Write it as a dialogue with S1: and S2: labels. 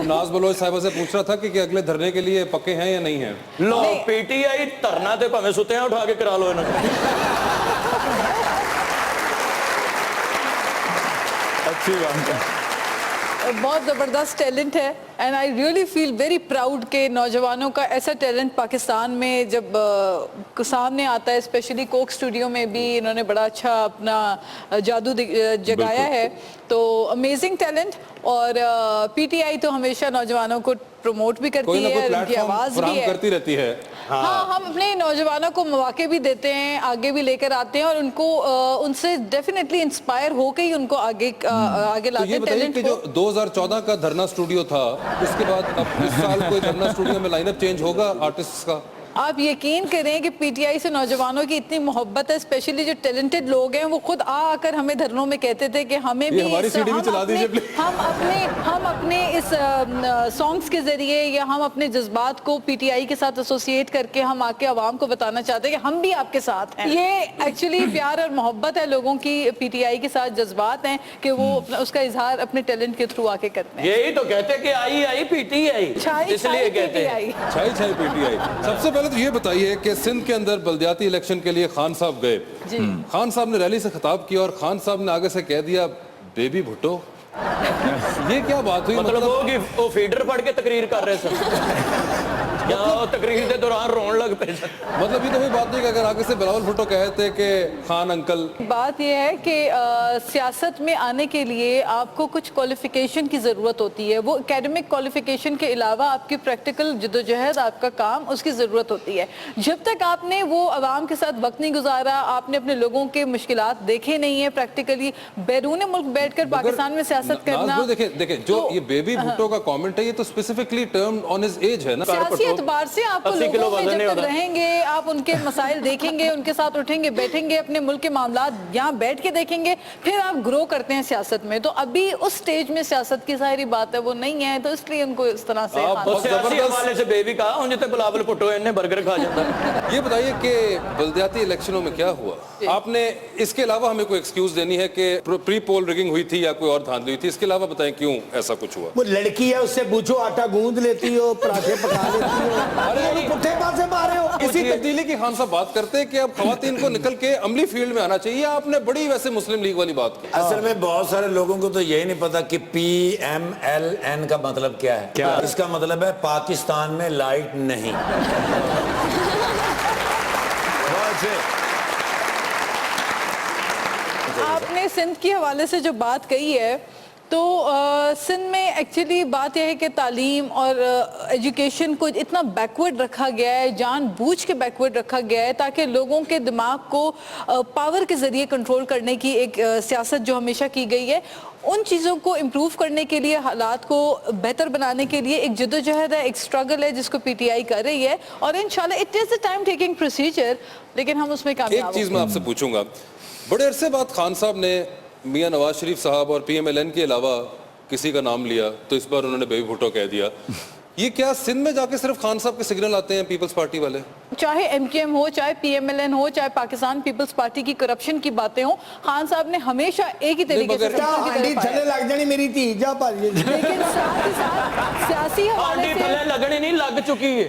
S1: नाज बलोच साहिबा से पूछ रहा था कि अगले धरने के लिए पक्के हैं या नहीं हैं।
S2: लो पीटीआई धरना ते भावें सुत्ते उठा के करा लो इन्होंने। अच्छी बात है,
S3: बहुत ज़बरदस्त टैलेंट है and I really feel very proud के नौजवानों का ऐसा टैलेंट पाकिस्तान में जब सामने आता है, स्पेशली कोक स्टूडियो में भी इन्होंने बड़ा अच्छा अपना जादू जगाया है। तो अमेजिंग टैलेंट, और पीटीआई तो हमेशा नौजवानों को प्रमोट भी करती है, उनकी आवाज़ भी है,
S1: करती रहती है।
S3: हाँ, हम अपने नौजवानों को मौके भी देते हैं, आगे भी लेकर आते हैं और उनको उनसे डेफिनेटली इंस्पायर होकर ही उनको आगे लाते हैं टैलेंट को।
S1: जो 2014 का धरना स्टूडियो था, उसके बाद अब इस साल कोई धरना स्टूडियो में लाइनअप चेंज होगा आर्टिस्ट का?
S3: आप यकीन करें कि पीटीआई से नौजवानों की इतनी मोहब्बत है, स्पेशली जो टैलेंटेड लोग हैं, वो खुद आकर हमें धरनों में कहते थे कि हमें भी हम अपने इस सॉन्ग्स के जरिए या हम अपने जज्बात को पीटीआई के साथ एसोसिएट करके हम आके आवाम को बताना चाहते हैं कि हम भी आपके साथ हैं। ये एक्चुअली प्यार और मोहब्बत है लोगों की, पीटीआई के साथ जज्बात हैं कि वो उसका इजहार अपने टैलेंट के थ्रू आके करते हैं।
S2: यही तो कहते हैं कि आई पीटीआई, इसलिए कहते हैं
S1: छाई पीटीआई। सबसे पहले तो ये बताइए कि सिंध के अंदर बल्दियाती इलेक्शन के लिए खान साहब गए, खान साहब ने रैली से खिताब किया और खान साहब ने आगे से कह दिया बेबी भुट्टो। ये क्या बात हुई?
S2: मतलब वो फीडर पढ़ के तकरीर कर रहे थे या तकरीर के दौरान रोन लग पे?
S1: मतलब ये तो कोई बात नहीं कि अगर आगे से बिलावल भुट्टो कहते कि खान अंकल।
S3: बात ये है कि सियासत में आने के लिए आपको कुछ क्वालिफिकेशन की ज़रूरत होती है। वो एकेडमिक क्वालिफिकेशन के अलावा आपकी प्रैक्टिकल जद्दोजहद, आपका काम, उसकी ज़रूरत होती है। जब तक आपने वो आवाम के साथ वक्त नहीं गुजारा, आपने अपने लोगों के मुश्किलात देखे नहीं है प्रैक्टिकली, बैरून मुल्क बैठकर पाकिस्तान में सियासत करना।
S1: देखिए जो ये बेबी भुट्टो का कमेंट है, ये तो specifically term on his age है ना।
S3: सियासी एतबार से आपको लोगों में जब तक रहेंगे, आप उनके मसाइल देखेंगे, उनके साथ उठेंगे बैठेंगे, अपने मुल्क के मामलात यहाँ बैठ के देखेंगे, फिर आप ग्रो करते हैं सियासत में। तो अभी उस स्टेज में सियासत की सारी बात है वो नहीं है, तो इसलिए उनको इस तरह से
S2: हवाले से बेबी कहा उन्हें तो बिलावल भुट्टो इन्हें बर्गर खा जाता है।
S1: ये बताइए कि बल्दियाती इलेक्शनों में क्या हुआ? आपने इसके अलावा हमें कोई एक्सक्यूज देनी है कि प्री पोल रिगिंग हुई थी या कोई और धांधली हुई थी? इसके अलावा बताएं क्यों ऐसा कुछ हुआ?
S4: वो लड़की है, उससे पूछो, आटा गूंद लेती हो, पराठे पका लेती हो, अरे पुट्ठे पासे मारे हो।
S1: इसी तब्दीली की खान साहब बात करते हैं कि अब खवातीन को निकल के अमली फील्ड में आना चाहिए। आपने बड़ी वैसे मुस्लिम लीग वाली बात की।
S5: असल में बहुत सारे लोगों को तो यही नहीं पता कि PMLN का मतलब क्या है। क्या? इसका मतलब है पाकिस्तान में लाइट नहीं।
S3: आपने सिंध के हवाले से जो बात कही है, तो सिंध में एक्चुअली बात यह है कि तालीम और एजुकेशन को इतना बैकवर्ड रखा गया है, जानबूझ के बैकवर्ड रखा गया है, ताकि लोगों के दिमाग को पावर के ज़रिए कंट्रोल करने की एक सियासत जो हमेशा की गई है। उन चीज़ों को इम्प्रूव करने के लिए, हालात को बेहतर बनाने के लिए एक जद्दोजहद है, एक स्ट्रगल है जिसको पीटीआई कर रही है, और इंशाल्लाह it is a time taking procedure, लेकिन हम उसमें कामयाब।
S1: एक चीज़ मैं आपसे पूछूंगा, बड़े अरसे बाद खान साहब ने मियां नवाज शरीफ साहब और PMLN के अलावा किसी का नाम लिया, तो इस बार उन्होंने बेबी भुट्टो कह दिया। ये क्या सिंध में जाके सिर्फ खान साहब के सिग्नल आते हैं पीपल्स पार्टी वाले?
S3: चाहे MKM हो, चाहे PMLN हो, चाहे पाकिस्तान पीपल्स पार्टी की करप्शन की बातें हो, खान साहब ने हमेशा एक ही तरीके से
S4: लग जानी मेरी धी जा पर,
S3: लेकिन साथ ही साथ सियासी हवाले से
S2: लगनी नहीं लग चुकी है।